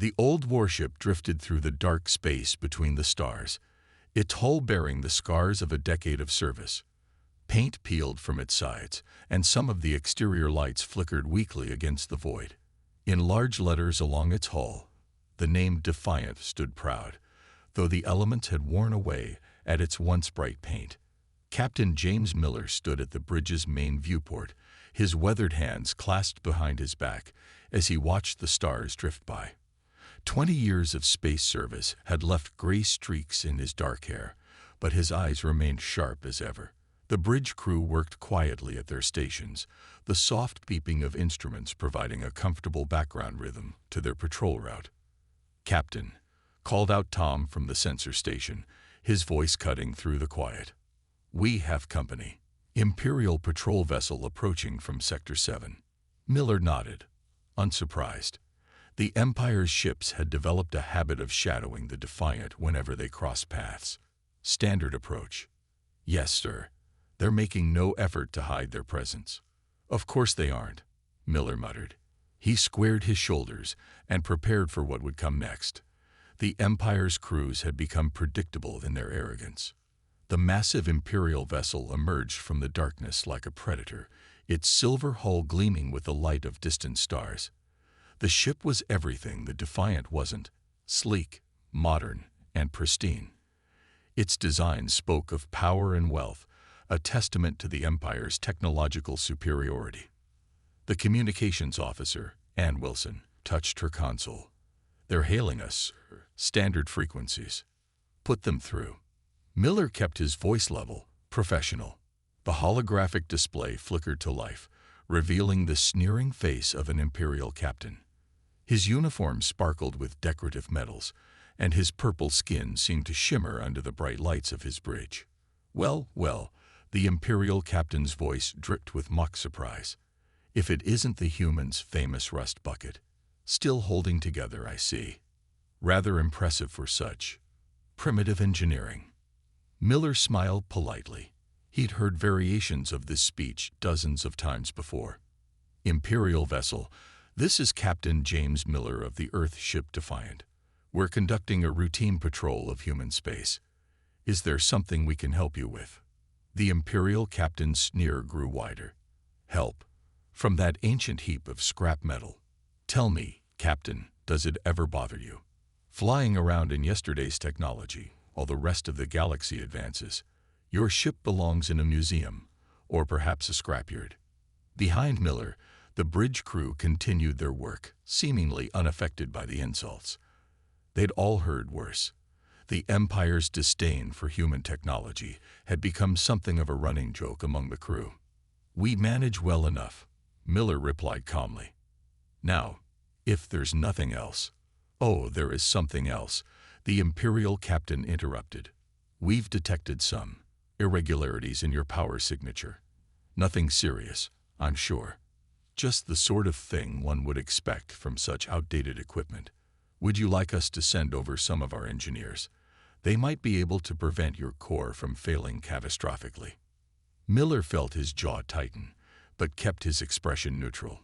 The old warship drifted through the dark space between the stars, its hull bearing the scars of a decade of service. Paint peeled from its sides, and some of the exterior lights flickered weakly against the void. In large letters along its hull, the name Defiant stood proud, though the elements had worn away at its once bright paint. Captain James Miller stood at the bridge's main viewport, his weathered hands clasped behind his back as he watched the stars drift by. 20 years of space service had left gray streaks in his dark hair, but his eyes remained sharp as ever. The bridge crew worked quietly at their stations, the soft beeping of instruments providing a comfortable background rhythm to their patrol route. "Captain," called out Tom from the sensor station, his voice cutting through the quiet. "We have company. Imperial patrol vessel approaching from Sector 7. Miller nodded, unsurprised. The Empire's ships had developed a habit of shadowing the Defiant whenever they crossed paths. Standard approach. "Yes, sir. They're making no effort to hide their presence." "Of course they aren't," Miller muttered. He squared his shoulders and prepared for what would come next. The Empire's crews had become predictable in their arrogance. The massive Imperial vessel emerged from the darkness like a predator, its silver hull gleaming with the light of distant stars. The ship was everything the Defiant wasn't: sleek, modern, and pristine. Its design spoke of power and wealth, a testament to the Empire's technological superiority. The communications officer, Ann Wilson, touched her console. "They're hailing us, sir. Standard frequencies." "Put them through." Miller kept his voice level, professional. The holographic display flickered to life, revealing the sneering face of an Imperial captain. His uniform sparkled with decorative metals, and his purple skin seemed to shimmer under the bright lights of his bridge. "Well, well," the Imperial captain's voice dripped with mock surprise. "If it isn't the human's famous rust bucket. Still holding together, I see. Rather impressive for such primitive engineering." Miller smiled politely. He'd heard variations of this speech dozens of times before. "Imperial vessel, this is Captain James Miller of the Earth ship Defiant. We're conducting a routine patrol of human space. Is there something we can help you with?" The Imperial captain's sneer grew wider. "Help? From that ancient heap of scrap metal? Tell me, Captain, does it ever bother you? Flying around in yesterday's technology, while the rest of the galaxy advances, your ship belongs in a museum, or perhaps a scrapyard." Behind Miller, the bridge crew continued their work, seemingly unaffected by the insults. They'd all heard worse. The Empire's disdain for human technology had become something of a running joke among the crew. "We manage well enough," Miller replied calmly. "Now, if there's nothing else—" "Oh, there is something else," the Imperial captain interrupted. "We've detected some irregularities in your power signature. Nothing serious, I'm sure. Just the sort of thing one would expect from such outdated equipment. Would you like us to send over some of our engineers? They might be able to prevent your core from failing catastrophically." Miller felt his jaw tighten, but kept his expression neutral.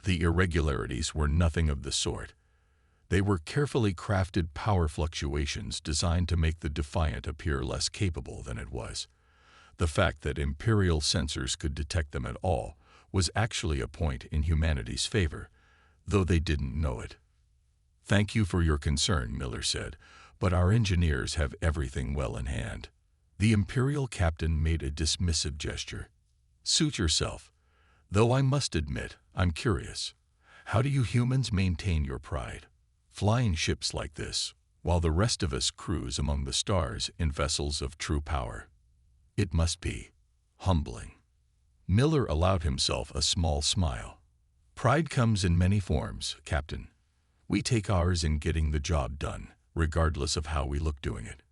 The irregularities were nothing of the sort. They were carefully crafted power fluctuations designed to make the Defiant appear less capable than it was. The fact that Imperial sensors could detect them at all was actually a point in humanity's favor, though they didn't know it. "Thank you for your concern," Miller said, "but our engineers have everything well in hand." The Imperial captain made a dismissive gesture. "Suit yourself. Though I must admit, I'm curious. How do you humans maintain your pride, flying ships like this, while the rest of us cruise among the stars in vessels of true power? It must be humbling." Miller allowed himself a small smile. "Pride comes in many forms, Captain. We take ours in getting the job done, regardless of how we look doing it."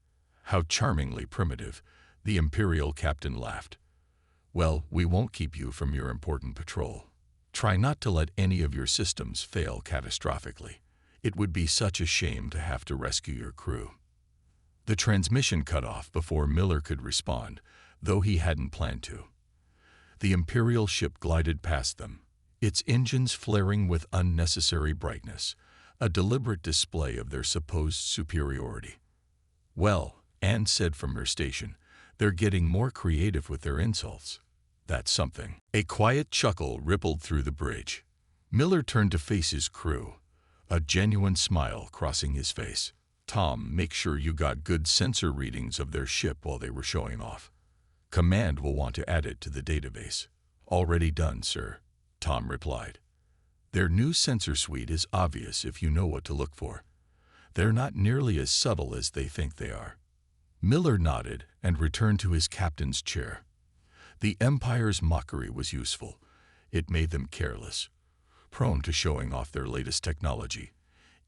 "How charmingly primitive," the Imperial captain laughed. "Well, we won't keep you from your important patrol. Try not to let any of your systems fail catastrophically. It would be such a shame to have to rescue your crew." The transmission cut off before Miller could respond, though he hadn't planned to. The Imperial ship glided past them, its engines flaring with unnecessary brightness, a deliberate display of their supposed superiority. "Well," Anne said from her station, "they're getting more creative with their insults. That's something." A quiet chuckle rippled through the bridge. Miller turned to face his crew, a genuine smile crossing his face. "Tom, make sure you got good sensor readings of their ship while they were showing off. Command will want to add it to the database." "Already done, sir," Tom replied. "Their new sensor suite is obvious if you know what to look for. They're not nearly as subtle as they think they are." Miller nodded and returned to his captain's chair. The Empire's mockery was useful. It made them careless, prone to showing off their latest technology,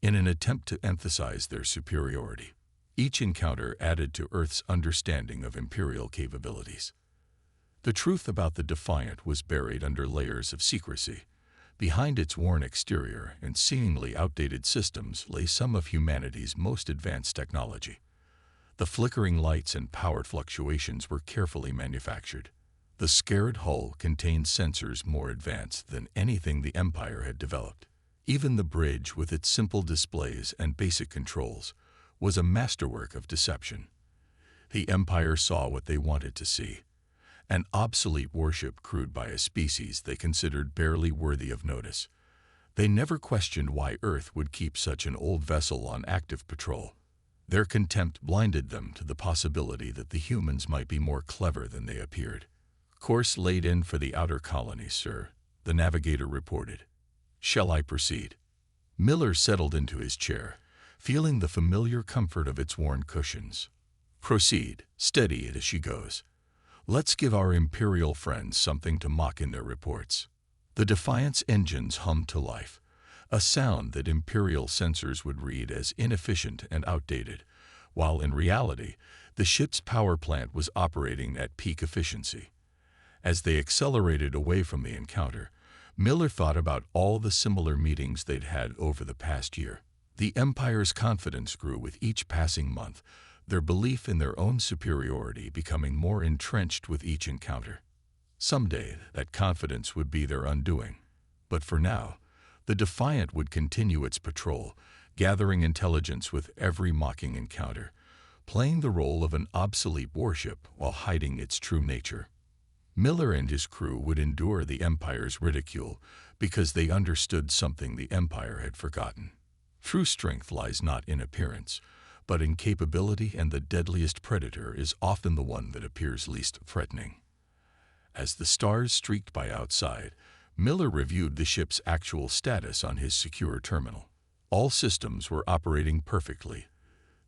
in an attempt to emphasize their superiority. Each encounter added to Earth's understanding of Imperial capabilities. The truth about the Defiant was buried under layers of secrecy. Behind its worn exterior and seemingly outdated systems lay some of humanity's most advanced technology. The flickering lights and power fluctuations were carefully manufactured. The scarred hull contained sensors more advanced than anything the Empire had developed. Even the bridge, with its simple displays and basic controls, was a masterwork of deception. The Empire saw what they wanted to see: an obsolete warship crewed by a species they considered barely worthy of notice. They never questioned why Earth would keep such an old vessel on active patrol. Their contempt blinded them to the possibility that the humans might be more clever than they appeared. "Course laid in for the outer colonies, sir," the navigator reported. "Shall I proceed?" Miller settled into his chair, feeling the familiar comfort of its worn cushions. "Proceed. Steady it as she goes. Let's give our Imperial friends something to mock in their reports." The Defiant's engines hummed to life, a sound that Imperial sensors would read as inefficient and outdated, while in reality, the ship's power plant was operating at peak efficiency. As they accelerated away from the encounter, Miller thought about all the similar meetings they'd had over the past year. The Empire's confidence grew with each passing month, their belief in their own superiority becoming more entrenched with each encounter. Someday, that confidence would be their undoing. But for now, the Defiant would continue its patrol, gathering intelligence with every mocking encounter, playing the role of an obsolete warship while hiding its true nature. Miller and his crew would endure the Empire's ridicule because they understood something the Empire had forgotten. True strength lies not in appearance, but in capability, and the deadliest predator is often the one that appears least threatening. As the stars streaked by outside, Miller reviewed the ship's actual status on his secure terminal. All systems were operating perfectly,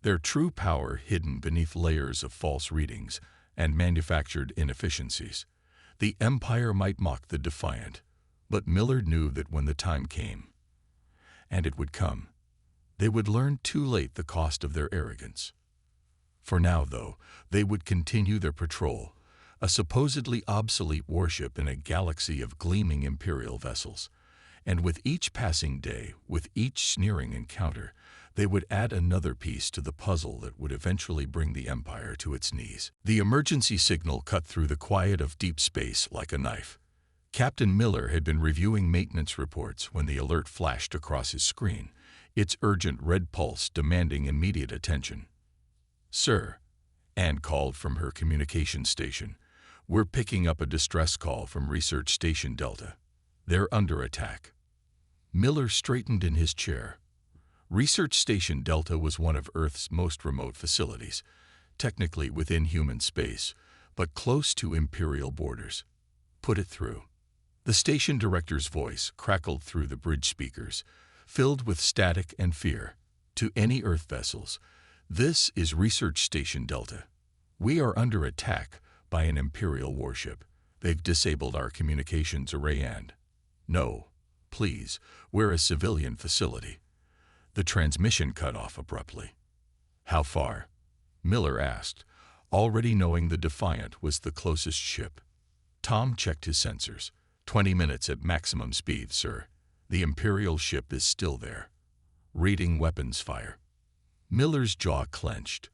their true power hidden beneath layers of false readings and manufactured inefficiencies. The Empire might mock the Defiant, but Miller knew that when the time came, and it would come, they would learn too late the cost of their arrogance. For now, though, they would continue their patrol, a supposedly obsolete warship in a galaxy of gleaming Imperial vessels. And with each passing day, with each sneering encounter, they would add another piece to the puzzle that would eventually bring the Empire to its knees. The emergency signal cut through the quiet of deep space like a knife. Captain Miller had been reviewing maintenance reports when the alert flashed across his screen, its urgent red pulse demanding immediate attention. "Sir," Anne called from her communication station, "we're picking up a distress call from Research Station Delta. They're under attack." Miller straightened in his chair. Research Station Delta was one of Earth's most remote facilities, technically within human space, but close to Imperial borders. "Put it through." The station director's voice crackled through the bridge speakers, filled with static and fear. "To any Earth vessels, this is Research Station Delta. We are under attack by an Imperial warship. They've disabled our communications array and—" "No, please, we're a civilian facility." The transmission cut off abruptly. "How far?" Miller asked, already knowing the Defiant was the closest ship. Tom checked his sensors. 20 minutes at maximum speed, sir. The Imperial ship is still there. Reading weapons fire." Miller's jaw clenched.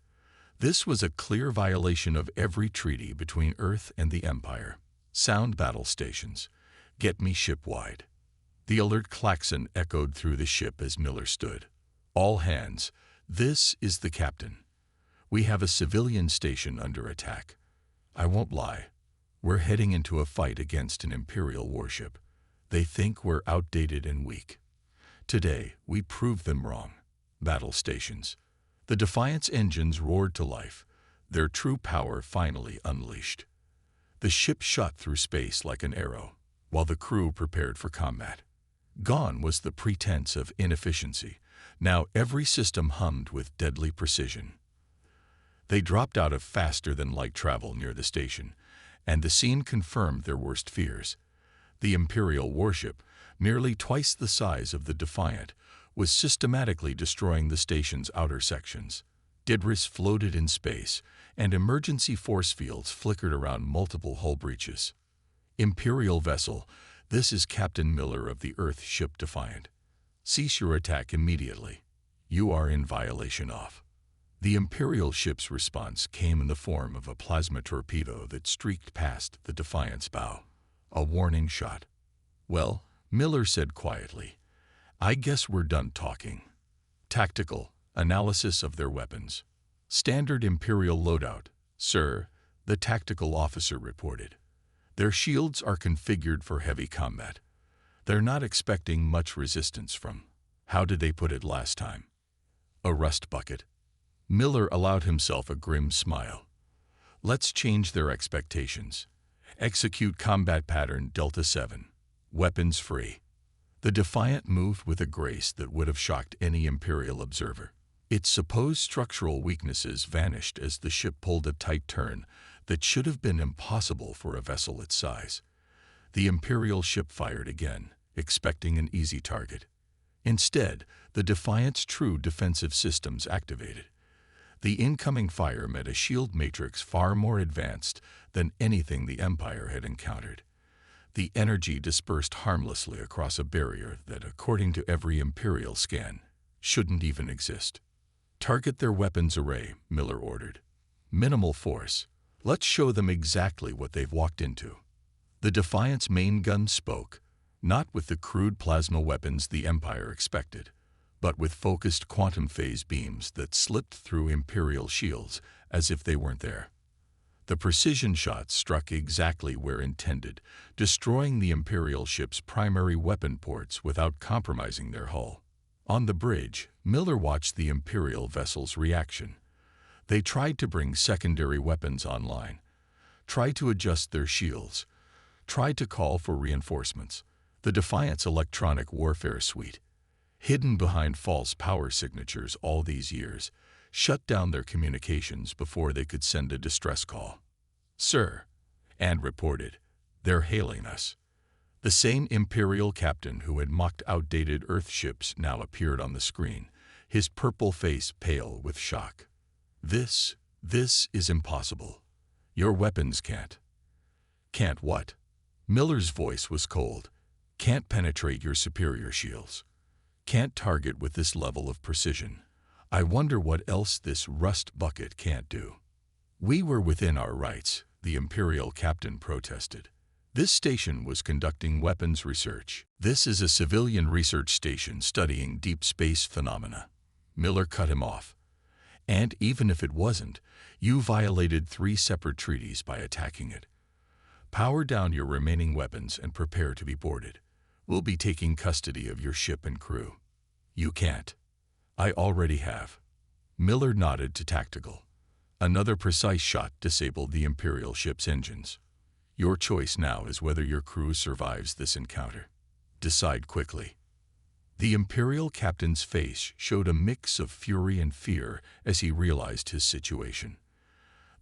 This was a clear violation of every treaty between Earth and the Empire. "Sound battle stations. Get me ship-wide." The alert klaxon echoed through the ship as Miller stood. "All hands, this is the captain. We have a civilian station under attack. I won't lie. We're heading into a fight against an Imperial warship. They think we're outdated and weak. Today, we proved them wrong." Battle stations. The Defiant's engines roared to life, their true power finally unleashed. The ship shot through space like an arrow, while the crew prepared for combat. Gone was the pretense of inefficiency. Now every system hummed with deadly precision. They dropped out of faster-than-light travel near the station, and the scene confirmed their worst fears. The Imperial warship, nearly twice the size of the Defiant, was systematically destroying the station's outer sections. Debris floated in space, and emergency force fields flickered around multiple hull breaches. "Imperial vessel, this is Captain Miller of the Earth ship Defiant. Cease your attack immediately. You are in violation of." The Imperial ship's response came in the form of a plasma torpedo that streaked past the Defiant's bow. A warning shot. "Well," Miller said quietly, "I guess we're done talking." Tactical analysis of their weapons. "Standard Imperial loadout, sir," the tactical officer reported. "Their shields are configured for heavy combat. They're not expecting much resistance from, how did they put it last time? A rust bucket." Miller allowed himself a grim smile. "Let's change their expectations. Execute combat pattern Delta 7. Weapons free." The Defiant moved with a grace that would have shocked any Imperial observer. Its supposed structural weaknesses vanished as the ship pulled a tight turn that should have been impossible for a vessel its size. The Imperial ship fired again, expecting an easy target. Instead, the Defiant's true defensive systems activated. The incoming fire met a shield matrix far more advanced than anything the Empire had encountered. The energy dispersed harmlessly across a barrier that, according to every Imperial scan, shouldn't even exist. "Target their weapons array," Miller ordered. "Minimal force. Let's show them exactly what they've walked into." The Defiant's main gun spoke, not with the crude plasma weapons the Empire expected, but with focused quantum phase beams that slipped through Imperial shields as if they weren't there. The precision shots struck exactly where intended, destroying the Imperial ship's primary weapon ports without compromising their hull. On the bridge, Miller watched the Imperial vessel's reaction. They tried to bring secondary weapons online, tried to adjust their shields, tried to call for reinforcements. The Defiant's electronic warfare suite, hidden behind false power signatures all these years, shut down their communications before they could send a distress call. "Sir," and reported, "they're hailing us." The same Imperial captain who had mocked outdated Earth ships now appeared on the screen, his purple face pale with shock. This is impossible. Your weapons can't." "Can't what?" Miller's voice was cold. "Can't penetrate your superior shields. Can't target with this level of precision. I wonder what else this rust bucket can't do." "We were within our rights," the Imperial captain protested. "This station was conducting weapons research. This is a civilian research station studying deep space phenomena." Miller cut him off. "And even if it wasn't, you violated 3 separate treaties by attacking it. Power down your remaining weapons and prepare to be boarded. We'll be taking custody of your ship and crew." "You can't." "I already have." Miller nodded to tactical. Another precise shot disabled the Imperial ship's engines. "Your choice now is whether your crew survives this encounter. Decide quickly." The Imperial captain's face showed a mix of fury and fear as he realized his situation.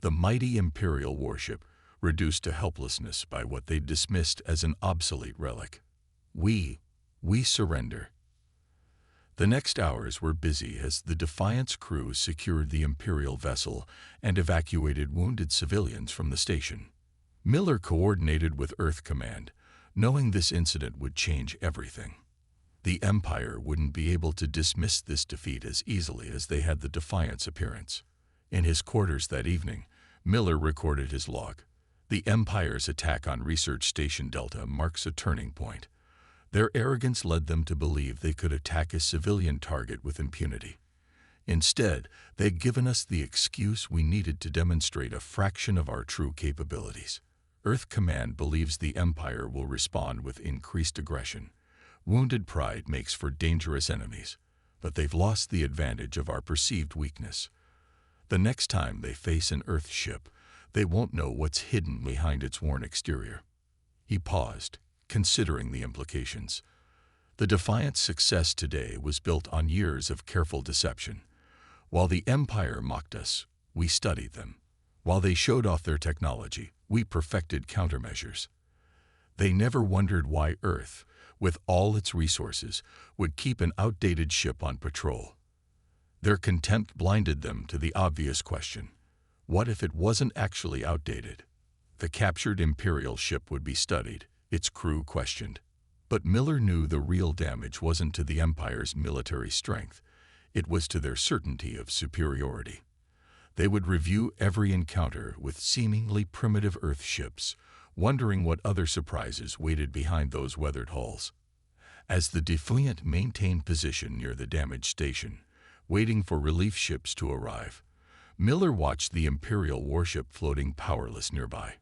The mighty Imperial warship, reduced to helplessness by what they dismissed as an obsolete relic. We surrender." The next hours were busy as the Defiant's crew secured the Imperial vessel and evacuated wounded civilians from the station. Miller coordinated with Earth Command, knowing this incident would change everything. The Empire wouldn't be able to dismiss this defeat as easily as they had the Defiant's appearance. In his quarters that evening, Miller recorded his log. "The Empire's attack on Research Station Delta marks a turning point. Their arrogance led them to believe they could attack a civilian target with impunity. Instead, they'd given us the excuse we needed to demonstrate a fraction of our true capabilities. Earth Command believes the Empire will respond with increased aggression. Wounded pride makes for dangerous enemies, but they've lost the advantage of our perceived weakness. The next time they face an Earth ship, they won't know what's hidden behind its worn exterior. He paused, considering the implications. The Defiant's success today was built on years of careful deception. While the Empire mocked us, we studied them. While they showed off their technology, we perfected countermeasures. They never wondered why Earth, with all its resources, would keep an outdated ship on patrol. Their contempt blinded them to the obvious question: what if it wasn't actually outdated? The captured Imperial ship would be studied, its crew questioned. But Miller knew the real damage wasn't to the Empire's military strength. It was to their certainty of superiority. They would review every encounter with seemingly primitive Earth ships, wondering what other surprises waited behind those weathered hulls. As the Defiant maintained position near the damaged station, waiting for relief ships to arrive, Miller watched the Imperial warship floating powerless nearby.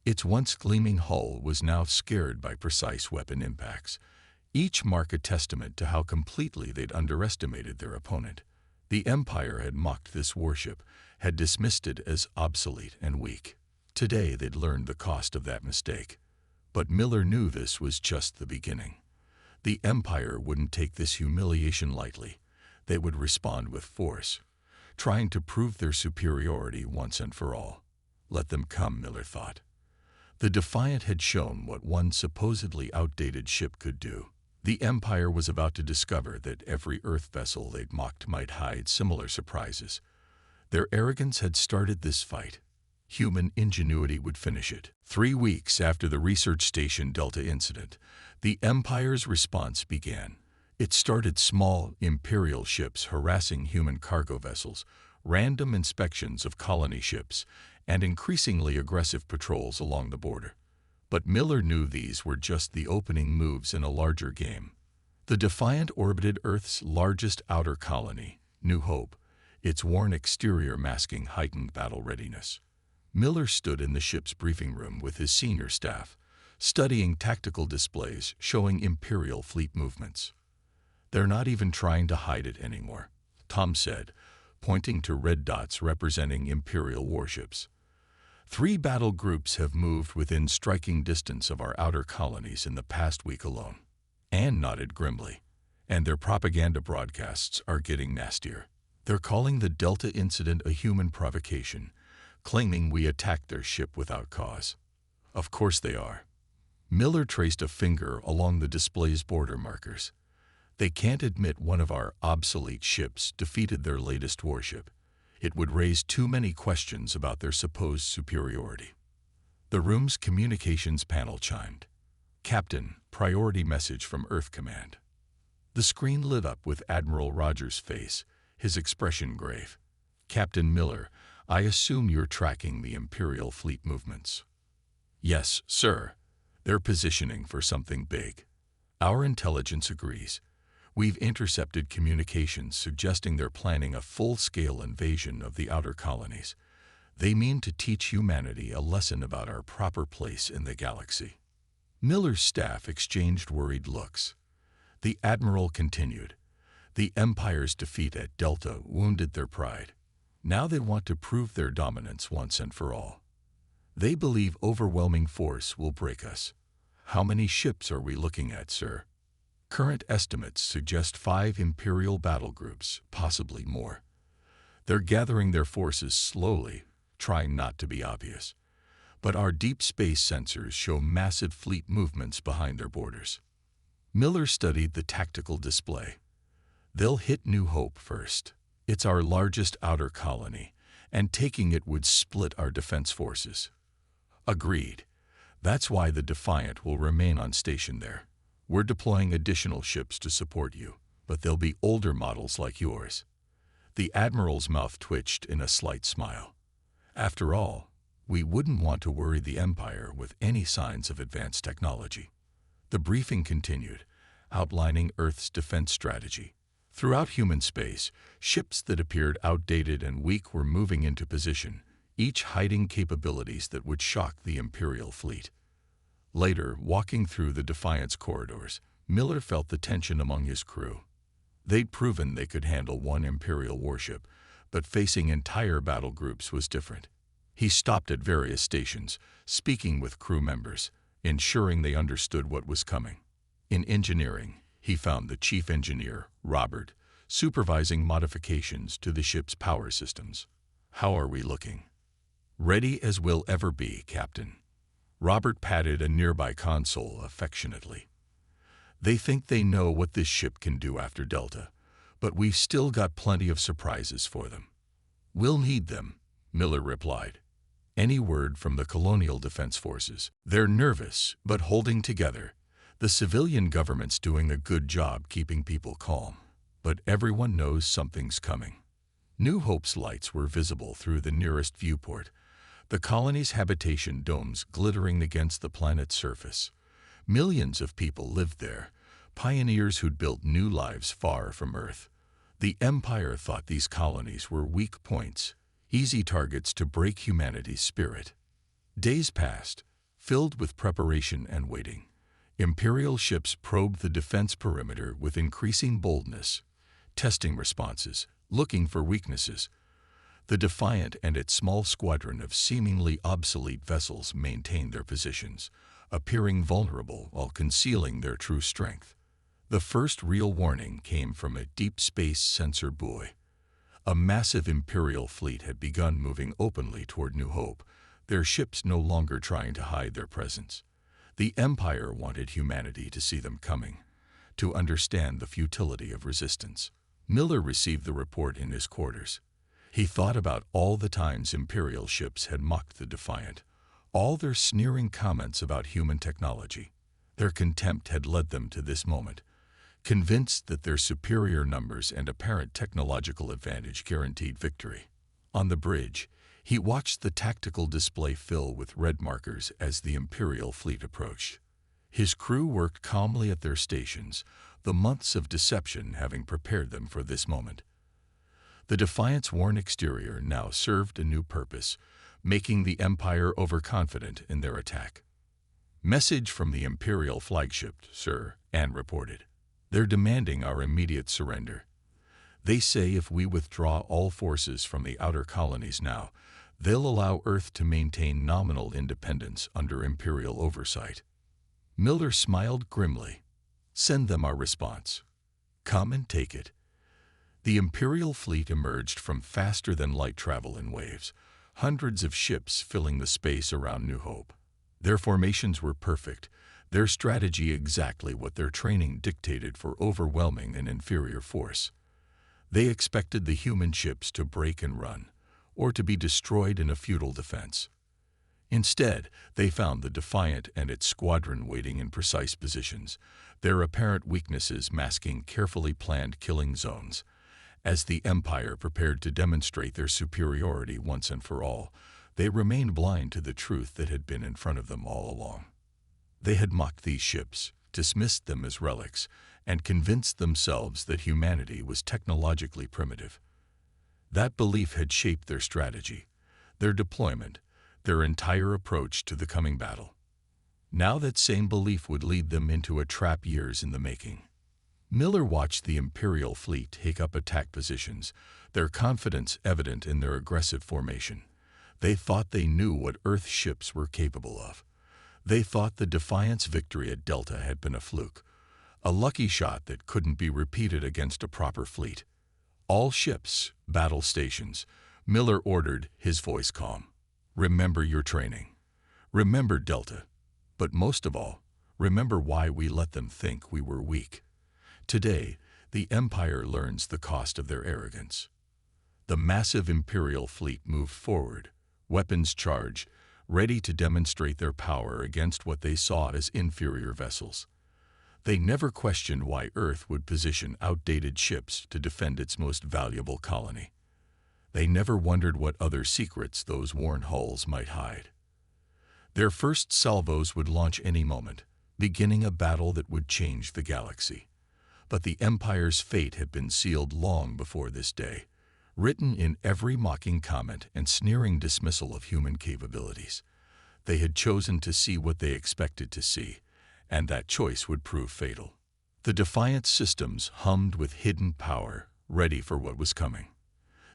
Its once gleaming hull was now scared by precise weapon impacts, each mark a testament to how completely they'd underestimated their opponent. The Empire had mocked this warship, had dismissed it as obsolete and weak. Today they'd learned the cost of that mistake. But Miller knew this was just the beginning. The Empire wouldn't take this humiliation lightly. They would respond with force, trying to prove their superiority once and for all. Let them come, Miller thought. The Defiant had shown what one supposedly outdated ship could do. The Empire was about to discover that every Earth vessel they'd mocked might hide similar surprises. Their arrogance had started this fight. Human ingenuity would finish it. 3 weeks after the research station Delta incident, the Empire's response began. It started small Imperial ships harassing human cargo vessels, random inspections of colony ships, and increasingly aggressive patrols along the border. But Miller knew these were just the opening moves in a larger game. The Defiant orbited Earth's largest outer colony, New Hope, its worn exterior masking heightened battle readiness. Miller stood in the ship's briefing room with his senior staff, studying tactical displays showing Imperial fleet movements. "They're not even trying to hide it anymore," Tom said, pointing to red dots representing Imperial warships. 3 battle groups have moved within striking distance of our outer colonies in the past week alone. Anne nodded grimly. And their propaganda broadcasts are getting nastier. They're calling the Delta incident a human provocation, claiming we attacked their ship without cause. Of course they are. Miller traced a finger along the display's border markers. They can't admit one of our obsolete ships defeated their latest warship. It would raise too many questions about their supposed superiority. The room's communications panel chimed. "Captain, priority message from Earth Command." The screen lit up with Admiral Rogers' face, his expression grave. "Captain Miller, I assume you're tracking the Imperial fleet movements." "Yes, sir. They're positioning for something big. Our intelligence agrees. We've intercepted communications suggesting they're planning a full-scale invasion of the outer colonies. They mean to teach humanity a lesson about our proper place in the galaxy." Miller's staff exchanged worried looks. The Admiral continued. "The Empire's defeat at Delta wounded their pride. Now they want to prove their dominance once and for all. They believe overwhelming force will break us. How many ships are we looking at, sir?" Current estimates suggest 5 Imperial battle groups, possibly more. They're gathering their forces slowly, trying not to be obvious. But our deep space sensors show massive fleet movements behind their borders. Miller studied the tactical display. "They'll hit New Hope first. It's our largest outer colony, and taking it would split our defense forces." "Agreed. That's why the Defiant will remain on station there. We're deploying additional ships to support you, but they'll be older models like yours." The Admiral's mouth twitched in a slight smile. "After all, we wouldn't want to worry the Empire with any signs of advanced technology." The briefing continued, outlining Earth's defense strategy. Throughout human space, ships that appeared outdated and weak were moving into position, each hiding capabilities that would shock the Imperial fleet. Later, walking through the Defiance corridors, Miller felt the tension among his crew. They'd proven they could handle one Imperial warship, but facing entire battle groups was different. He stopped at various stations, speaking with crew members, ensuring they understood what was coming. In engineering, he found the chief engineer, Robert, supervising modifications to the ship's power systems. "How are we looking?" "Ready as we'll ever be, Captain." Robert patted a nearby console affectionately. "They think they know what this ship can do after Delta, but we've still got plenty of surprises for them." "We'll need them," Miller replied. "Any word from the Colonial Defense Forces?" "They're nervous, but holding together. The civilian government's doing a good job keeping people calm, but everyone knows something's coming." New Hope's lights were visible through the nearest viewport, the colony's habitation domes glittering against the planet's surface. Millions of people lived there, pioneers who'd built new lives far from Earth. The Empire thought these colonies were weak points, easy targets to break humanity's spirit. Days passed, filled with preparation and waiting. Imperial ships probed the defense perimeter with increasing boldness, testing responses, looking for weaknesses. The Defiant and its small squadron of seemingly obsolete vessels maintained their positions, appearing vulnerable while concealing their true strength. The first real warning came from a deep space sensor buoy. A massive Imperial fleet had begun moving openly toward New Hope, their ships no longer trying to hide their presence. The Empire wanted humanity to see them coming, to understand the futility of resistance. Miller received the report in his quarters. He thought about all the times Imperial ships had mocked the Defiant, all their sneering comments about human technology. Their contempt had led them to this moment, convinced that their superior numbers and apparent technological advantage guaranteed victory. On the bridge, he watched the tactical display fill with red markers as the Imperial fleet approached. His crew worked calmly at their stations, the months of deception having prepared them for this moment. The Defiant's worn exterior now served a new purpose, making the Empire overconfident in their attack. "Message from the Imperial flagship, sir," Anne reported. "They're demanding our immediate surrender. They say if we withdraw all forces from the outer colonies now, they'll allow Earth to maintain nominal independence under Imperial oversight." Miller smiled grimly. "Send them our response. Come and take it." The Imperial fleet emerged from faster-than-light travel in waves, hundreds of ships filling the space around New Hope. Their formations were perfect, their strategy exactly what their training dictated for overwhelming an inferior force. They expected the human ships to break and run, or to be destroyed in a futile defense. Instead, they found the Defiant and its squadron waiting in precise positions, their apparent weaknesses masking carefully planned killing zones. As the Empire prepared to demonstrate their superiority once and for all, they remained blind to the truth that had been in front of them all along. They had mocked these ships, dismissed them as relics, and convinced themselves that humanity was technologically primitive. That belief had shaped their strategy, their deployment, their entire approach to the coming battle. Now that same belief would lead them into a trap years in the making. Miller watched the Imperial fleet take up attack positions, their confidence evident in their aggressive formation. They thought they knew what Earth ships were capable of. They thought the Defiant's victory at Delta had been a fluke, a lucky shot that couldn't be repeated against a proper fleet. "All ships, battle stations," Miller ordered, his voice calm. "Remember your training. Remember Delta. But most of all, remember why we let them think we were weak. Today, the Empire learns the cost of their arrogance." The massive Imperial fleet moved forward, weapons charged, ready to demonstrate their power against what they saw as inferior vessels. They never questioned why Earth would position outdated ships to defend its most valuable colony. They never wondered what other secrets those worn hulls might hide. Their first salvos would launch any moment, beginning a battle that would change the galaxy. But the Empire's fate had been sealed long before this day, written in every mocking comment and sneering dismissal of human capabilities. They had chosen to see what they expected to see, and that choice would prove fatal. The Defiant systems hummed with hidden power, ready for what was coming.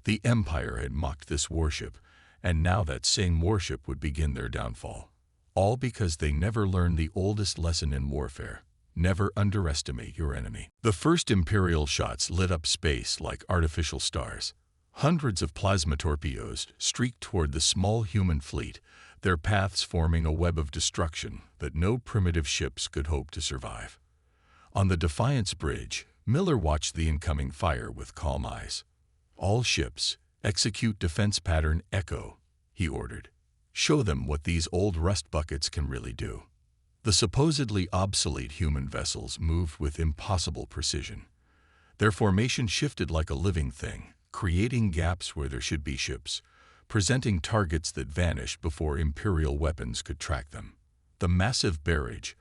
The Empire had mocked this warship, and now that same warship would begin their downfall. All because they never learned the oldest lesson in warfare: never underestimate your enemy. The first Imperial shots lit up space like artificial stars. Hundreds of plasma torpedoes streaked toward the small human fleet, their paths forming a web of destruction that no primitive ships could hope to survive. On the Defiant's bridge, Miller watched the incoming fire with calm eyes. "All ships, execute defense pattern Echo," he ordered. "Show them what these old rust buckets can really do." The supposedly obsolete human vessels moved with impossible precision. Their formation shifted like a living thing, creating gaps where there should be ships, presenting targets that vanished before Imperial weapons could track them. The massive barrage,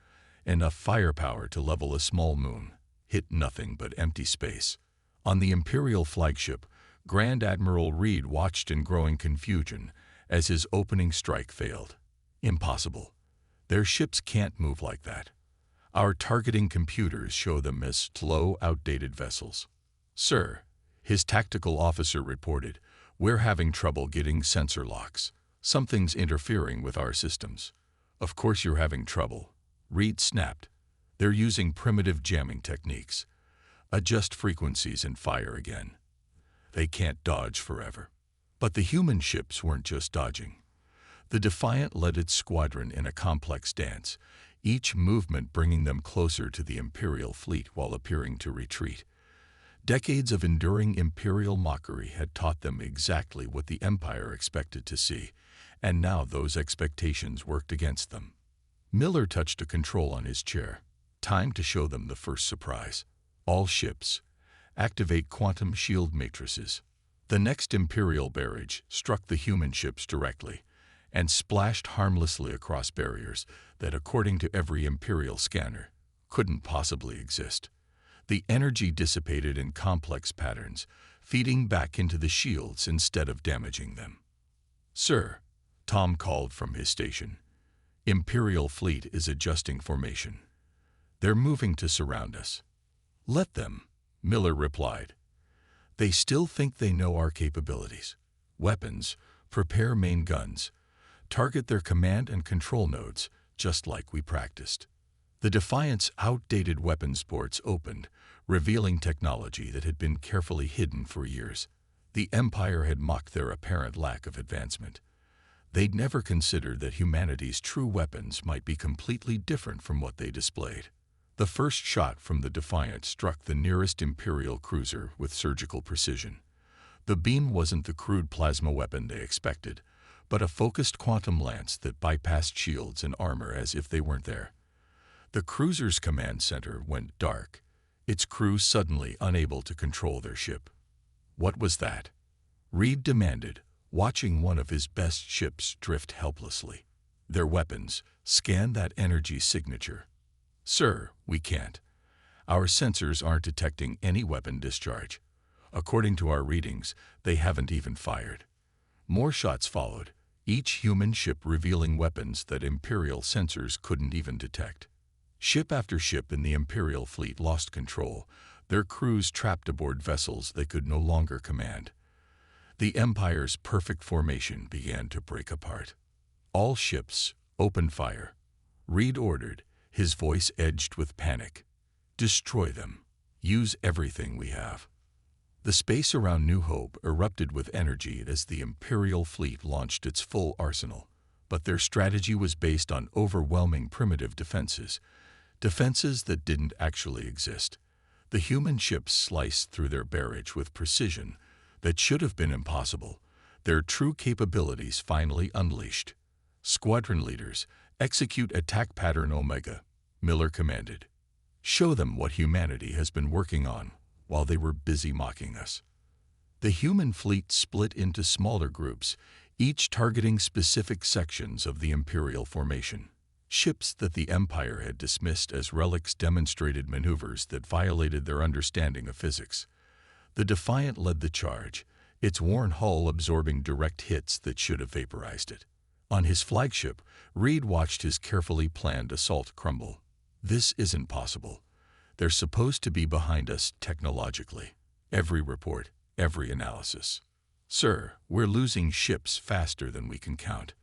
enough firepower to level a small moon, hit nothing but empty space. On the Imperial flagship, Grand Admiral Reed watched in growing confusion as his opening strike failed. "Impossible. Their ships can't move like that. Our targeting computers show them as slow, outdated vessels." "Sir," his tactical officer reported, "we're having trouble getting sensor locks. Something's interfering with our systems." "Of course you're having trouble," Reed snapped. "They're using primitive jamming techniques. Adjust frequencies and fire again. They can't dodge forever." But the human ships weren't just dodging. The Defiant led its squadron in a complex dance, each movement bringing them closer to the Imperial fleet while appearing to retreat. Decades of enduring Imperial mockery had taught them exactly what the Empire expected to see, and now those expectations worked against them. Miller touched a control on his chair. "Time to show them the first surprise. All ships, activate quantum shield matrices." The next Imperial barrage struck the human ships directly and splashed harmlessly across barriers that, according to every Imperial scanner, couldn't possibly exist. The energy dissipated in complex patterns, feeding back into the shields instead of damaging them. "Sir," Tom called from his station, "Imperial fleet is adjusting formation. They're moving to surround us." "Let them," Miller replied. "They still think they know our capabilities. Weapons, prepare main guns, target their command and control nodes, just like we practiced." The Defiant's outdated weapons ports opened, revealing technology that had been carefully hidden for years. The Empire had mocked their apparent lack of advancement. They'd never considered that humanity's true weapons might be completely different from what they displayed. The first shot from the Defiant struck the nearest Imperial cruiser with surgical precision. The beam wasn't the crude plasma weapon they expected, but a focused quantum lance that bypassed shields and armor as if they weren't there. The cruiser's command center went dark, its crew suddenly unable to control their ship. "What was that?" Reed demanded, watching one of his best ships drift helplessly. "Their weapons, scan that energy signature." "Sir, we can't. Our sensors aren't detecting any weapon discharge. According to our readings, they haven't even fired." More shots followed, each human ship revealing weapons that Imperial sensors couldn't even detect. Ship after ship in the Imperial fleet lost control, their crews trapped aboard vessels they could no longer command. The Empire's perfect formation began to break apart. "All ships, open fire," Reed ordered, his voice edged with panic. "Destroy them. Use everything we have." The space around New Hope erupted with energy as the Imperial fleet launched its full arsenal, but their strategy was based on overwhelming primitive defenses that didn't actually exist. The human ships sliced through their barrage with precision that should have been impossible, their true capabilities finally unleashed. "Squadron leaders, execute attack pattern Omega," Miller commanded. "Show them what humanity has been working on while they were busy mocking us." The human fleet split into smaller groups, each targeting specific sections of the Imperial formation. Ships that the Empire had dismissed as relics demonstrated maneuvers that violated their understanding of physics. The Defiant led the charge, its worn hull absorbing direct hits that should have vaporized it. On his flagship, Reed watched his carefully planned assault crumble. This isn't possible. They're supposed to be behind us technologically. Every report, every analysis. Sir, we're losing ships faster than we can count.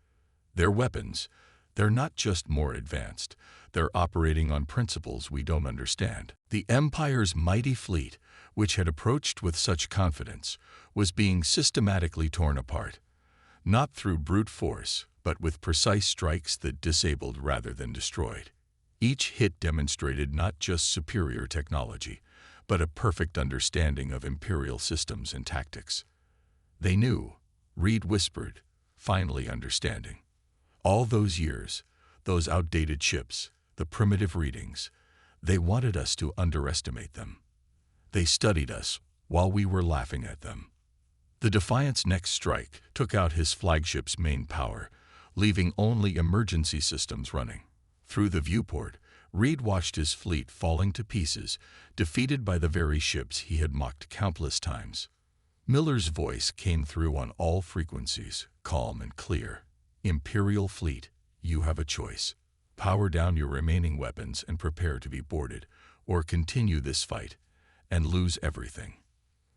Their weapons, they're not just more advanced, they're operating on principles we don't understand. The Empire's mighty fleet, which had approached with such confidence, was being systematically torn apart, not through brute force, but with precise strikes that disabled rather than destroyed. Each hit demonstrated not just superior technology, but a perfect understanding of Imperial systems and tactics. They knew, Reed whispered, finally understanding. All those years, those outdated ships, the primitive readings, they wanted us to underestimate them. They studied us while we were laughing at them. The Defiant's next strike took out his flagship's main power, leaving only emergency systems running. Through the viewport, Reed watched his fleet falling to pieces, defeated by the very ships he had mocked countless times. Miller's voice came through on all frequencies, calm and clear. Imperial fleet, you have a choice. Power down your remaining weapons and prepare to be boarded, or continue this fight and lose everything.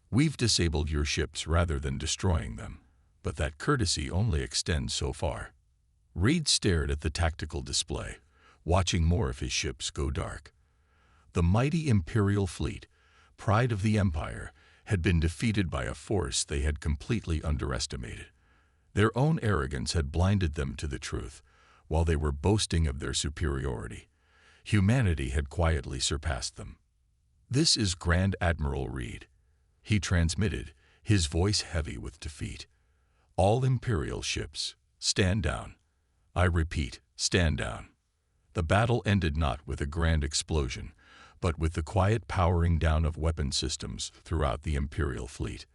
We've disabled your ships rather than destroying them, but that courtesy only extends so far. Reed stared at the tactical display, watching more of his ships go dark. The mighty Imperial fleet, pride of the Empire, had been defeated by a force they had completely underestimated. Their own arrogance had blinded them to the truth, while they were boasting of their superiority. Humanity had quietly surpassed them. "This is Grand Admiral Reed," he transmitted, his voice heavy with defeat. "All Imperial ships, stand down. I repeat, stand down." The battle ended not with a grand explosion, but with the quiet powering down of weapon systems throughout the Imperial fleet.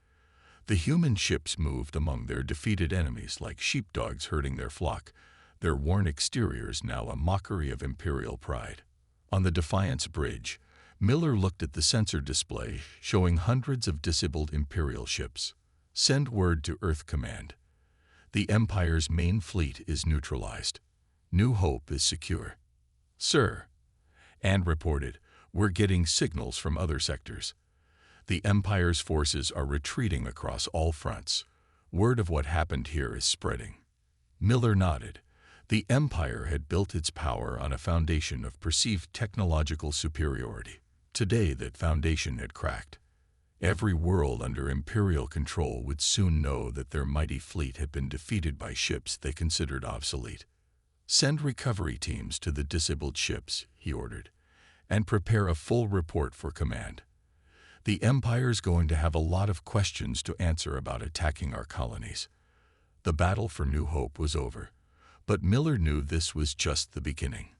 The human ships moved among their defeated enemies like sheepdogs herding their flock, their worn exteriors now a mockery of Imperial pride. On the Defiant's bridge, Miller looked at the sensor display showing hundreds of disabled Imperial ships. "Send word to Earth Command. The Empire's main fleet is neutralized. New Hope is secure." "Sir," And reported, "We're getting signals from other sectors. The Empire's forces are retreating across all fronts. Word of what happened here is spreading." Miller nodded. The Empire had built its power on a foundation of perceived technological superiority. Today that foundation had cracked. Every world under Imperial control would soon know that their mighty fleet had been defeated by ships they considered obsolete. "Send recovery teams to the disabled ships," he ordered, "and prepare a full report for command. The Empire's going to have a lot of questions to answer about attacking our colonies." The battle for New Hope was over, but Miller knew this was just the beginning.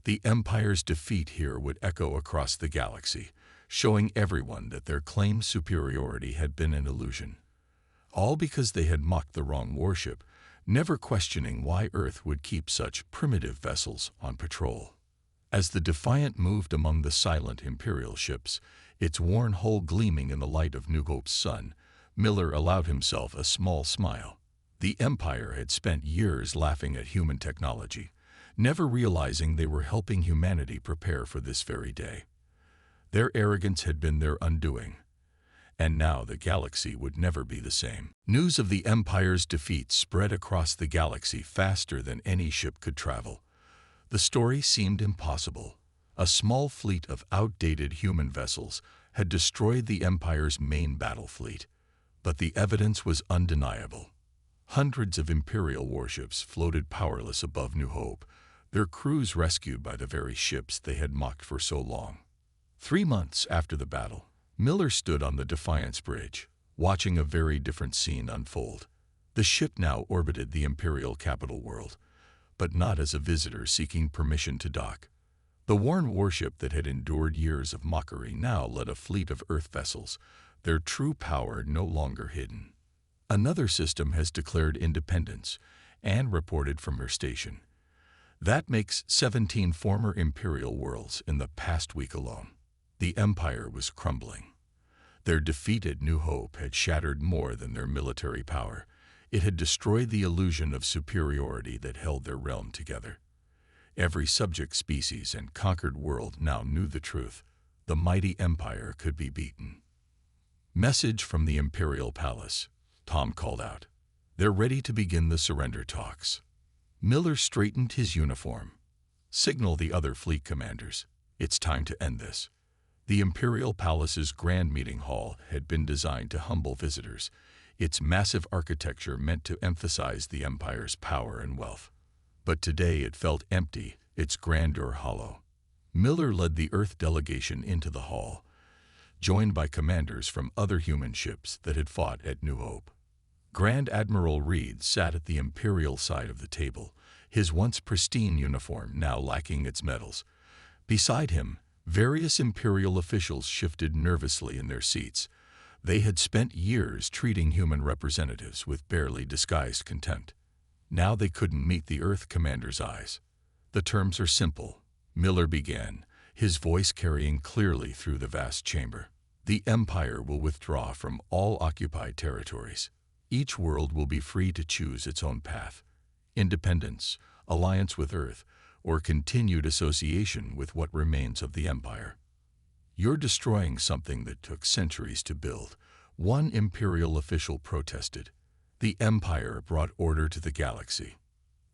The Empire's defeat here would echo across the galaxy, showing everyone that their claimed superiority had been an illusion. All because they had mocked the wrong warship, never questioning why Earth would keep such primitive vessels on patrol. As the Defiant moved among the silent Imperial ships, its worn hull gleaming in the light of New Hope's sun, Miller allowed himself a small smile. The Empire had spent years laughing at human technology, never realizing they were helping humanity prepare for this very day. Their arrogance had been their undoing, and now the galaxy would never be the same. News of the Empire's defeat spread across the galaxy faster than any ship could travel. The story seemed impossible. A small fleet of outdated human vessels had destroyed the Empire's main battle fleet, but the evidence was undeniable. Hundreds of Imperial warships floated powerless above New Hope, their crews rescued by the very ships they had mocked for so long. 3 months after the battle, Miller stood on the Defiant's bridge, watching a very different scene unfold. The ship now orbited the Imperial capital world, but not as a visitor seeking permission to dock. The worn warship that had endured years of mockery now led a fleet of Earth vessels, their true power no longer hidden. "Another system has declared independence," Anne reported from her station. That makes 17 former Imperial worlds in the past week alone. The Empire was crumbling. Their defeated New Hope had shattered more than their military power. It had destroyed the illusion of superiority that held their realm together. Every subject species and conquered world now knew the truth. The mighty Empire could be beaten. "Message from the Imperial Palace," Tom called out. "They're ready to begin the surrender talks." Miller straightened his uniform. "Signal the other fleet commanders. It's time to end this." The Imperial Palace's grand meeting hall had been designed to humble visitors. Its massive architecture meant to emphasize the Empire's power and wealth. But today it felt empty, its grandeur hollow. Miller led the Earth delegation into the hall, joined by commanders from other human ships that had fought at New Hope. Grand Admiral Reed sat at the Imperial side of the table, his once pristine uniform now lacking its medals. Beside him, various Imperial officials shifted nervously in their seats. They had spent years treating human representatives with barely disguised contempt. Now they couldn't meet the Earth commander's eyes. "The terms are simple," Miller began, his voice carrying clearly through the vast chamber. "The Empire will withdraw from all occupied territories. Each world will be free to choose its own path: independence, alliance with Earth, or continued association with what remains of the Empire. You're destroying something that took centuries to build," one Imperial official protested. "The Empire brought order to the galaxy."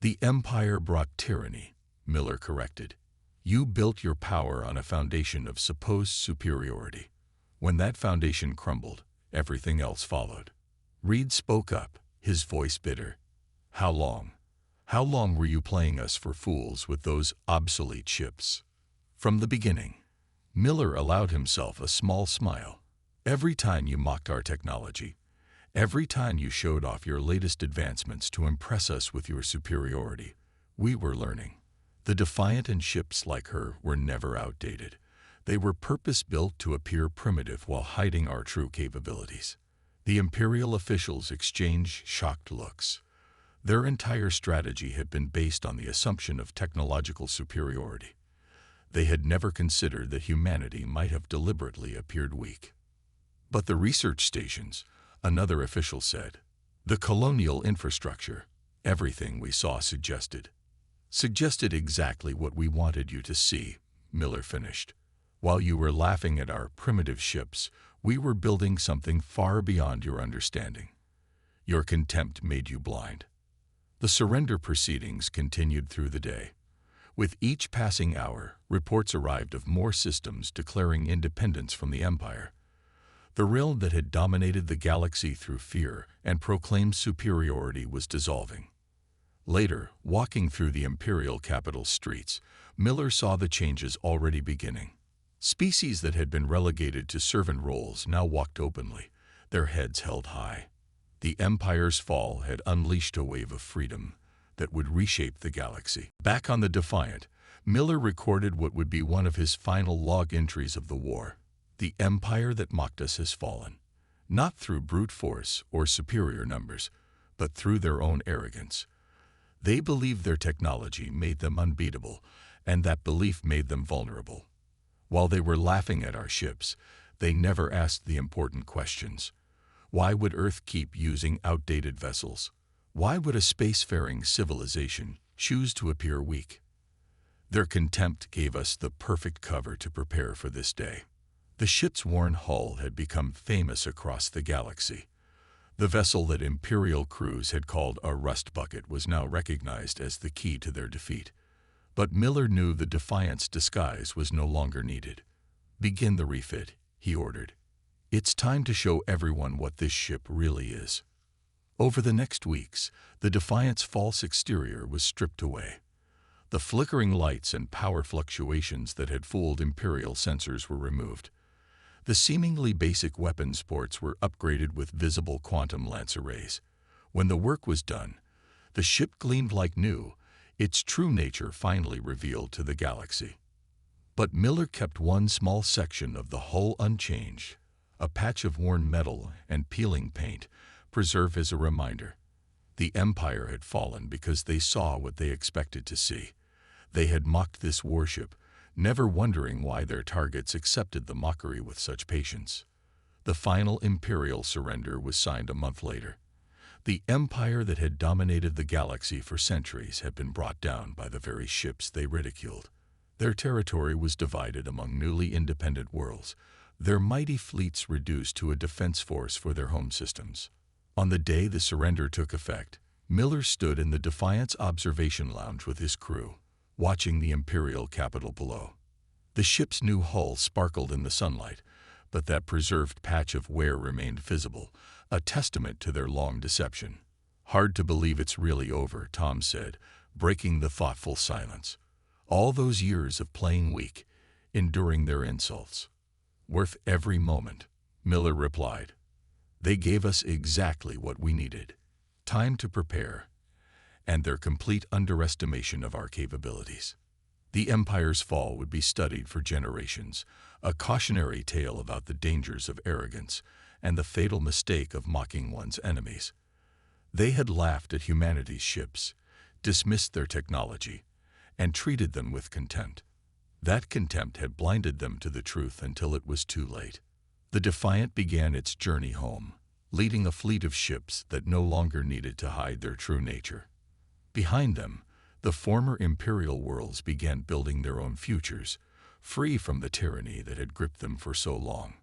"The Empire brought tyranny," Miller corrected. "You built your power on a foundation of supposed superiority. When that foundation crumbled, everything else followed." Reed spoke up, his voice bitter. "How long? How long were you playing us for fools with those obsolete ships?" "From the beginning." Miller allowed himself a small smile. "Every time you mocked our technology, every time you showed off your latest advancements to impress us with your superiority, we were learning. The Defiant and ships like her were never outdated. They were purpose-built to appear primitive while hiding our true capabilities." The Imperial officials exchanged shocked looks. Their entire strategy had been based on the assumption of technological superiority. They had never considered that humanity might have deliberately appeared weak. "But the research stations," another official said. "The colonial infrastructure, everything we saw suggested exactly what we wanted you to see," Miller finished. "While you were laughing at our primitive ships, we were building something far beyond your understanding. Your contempt made you blind." The surrender proceedings continued through the day. With each passing hour, reports arrived of more systems declaring independence from the Empire. The realm that had dominated the galaxy through fear and proclaimed superiority was dissolving. Later, walking through the Imperial capital's streets, Miller saw the changes already beginning. Species that had been relegated to servant roles now walked openly, their heads held high. The Empire's fall had unleashed a wave of freedom that would reshape the galaxy. Back on the Defiant, Miller recorded what would be one of his final log entries of the war. "The Empire that mocked us has fallen, not through brute force or superior numbers, but through their own arrogance. They believed their technology made them unbeatable, and that belief made them vulnerable. While they were laughing at our ships, they never asked the important questions. Why would Earth keep using outdated vessels? Why would a spacefaring civilization choose to appear weak? Their contempt gave us the perfect cover to prepare for this day." The ship's worn hull had become famous across the galaxy. The vessel that Imperial crews had called a rust bucket was now recognized as the key to their defeat. But Miller knew the Defiant's disguise was no longer needed. "Begin the refit," he ordered. "It's time to show everyone what this ship really is." Over the next weeks, the Defiant's false exterior was stripped away. The flickering lights and power fluctuations that had fooled Imperial sensors were removed. The seemingly basic weapons ports were upgraded with visible quantum lance arrays. When the work was done, the ship gleamed like new, its true nature finally revealed to the galaxy. But Miller kept one small section of the hull unchanged, a patch of worn metal and peeling paint, preserved as a reminder. The Empire had fallen because they saw what they expected to see. They had mocked this warship, never wondering why their targets accepted the mockery with such patience. The final Imperial surrender was signed a month later. The empire that had dominated the galaxy for centuries had been brought down by the very ships they ridiculed. Their territory was divided among newly independent worlds, their mighty fleets reduced to a defense force for their home systems. On the day the surrender took effect, Miller stood in the Defiance observation lounge with his crew, watching the Imperial capital below. The ship's new hull sparkled in the sunlight, but that preserved patch of wear remained visible, a testament to their long deception. "Hard to believe it's really over," Tom said, breaking the thoughtful silence. "All those years of playing weak, enduring their insults. Worth every moment," Miller replied. "They gave us exactly what we needed. Time to prepare, and their complete underestimation of our capabilities. The Empire's fall would be studied for generations, a cautionary tale about the dangers of arrogance and the fatal mistake of mocking one's enemies. They had laughed at humanity's ships, dismissed their technology, and treated them with contempt. That contempt had blinded them to the truth until it was too late. The Defiant began its journey home, leading a fleet of ships that no longer needed to hide their true nature. Behind them, the former Imperial worlds began building their own futures, free from the tyranny that had gripped them for so long.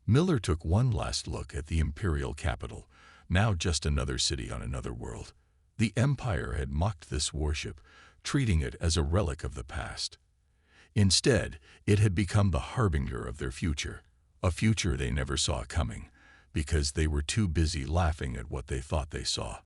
Miller took one last look at the Imperial capital, now just another city on another world. The Empire had mocked this warship, treating it as a relic of the past. Instead, it had become the harbinger of their future, a future they never saw coming, because they were too busy laughing at what they thought they saw.